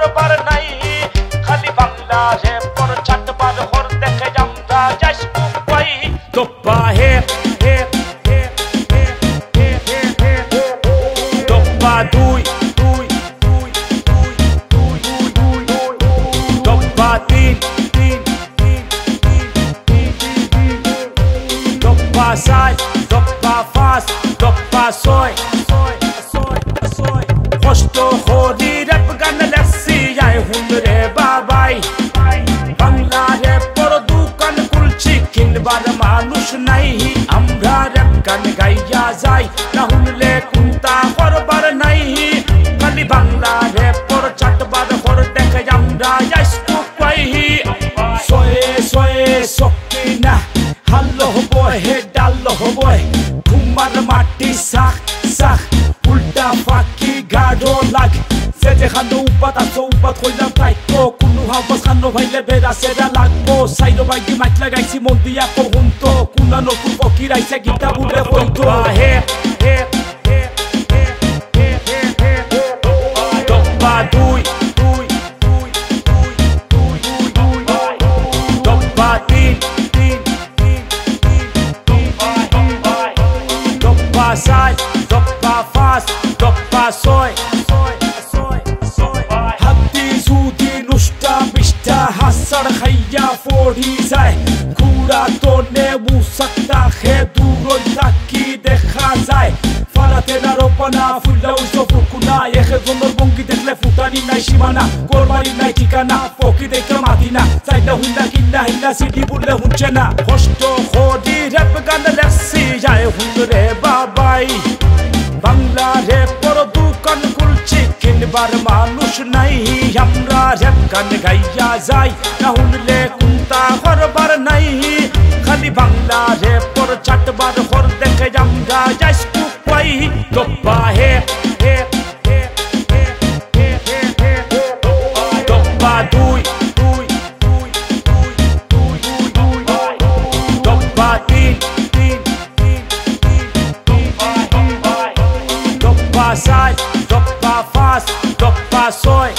করবার নাই খালি বাংলা রেপর চাটবার হর দেখে আমরা যাইস কুপাই তোপা হে তোপা দুই তোপা তিন তোপা সাত তোপা পাঁচ তোপা ছয় কষ্ট হরি রেপ গান লেখছি আয় হুন রে বাবাই বাংলা রেপর দোকান খুলছি কিনবার মানুষ নাই আমরা রেপ গান গাইয়া যাই না হুনলে কুন্তা করবার নাই খালি বাংলা রেপর চাটবার হর দেখে আমরা যাইস কুপাই সয়ে সয়ে সকিনা হাল্লো হবো হে ডাল্লো হবো ঘুমার মাটি সাখ সাখ উল্টা ফাঁকি গাঢ় লাগ সে যেখানে উপাত আসো উপাত হইলাম তাইতো কোনো হাবাস খানো ভাইলে বেড়া সেরা লাগবো সাইডো বাইকি মাইক লাগাইছি মন দিয়া কহুন্ত কোনা নতুন ফকির আইছে গীতা বলে হইতো হে তোপা দুই তোপা তিন তোপা সাত তোপা পাঁচ তোপা ছয় হাতি যদি নুষ্টা বিষ্টা হাসার খাইয়া পড়ি যায় ঘুরা তোনে মুসাক্তা খে দূরই তাকি দেখা যায় ফালাতে না রোপনা ফুল্লা উৎস ফুকুনা একে জনের বঙ্গি দেখলে ফুটানি নাই সীমানা গোলবাড়ি নাই ঠিকানা পকি দেখে মাদিনা চাইলে হুন্ডা কিন্না হিন্না সিটি বললে হুঁচে না কষ্ট হরি রেপ গান লেখছি যায় হুন রে বাবাই বাংলা রেপর দোকান খুলছি কিনবার মানুষ নাই আমরা রেপ গান গাইয়া যাই না হুনলে কুন্তা করবার নাই খালি বাংলা রেপর চাটবার হর দেখে আমরা যাইস কুপাই তোপা হে তোপা দুই তোপা তিন তোপা সাত তোপা পাঁচ তোপা ছয়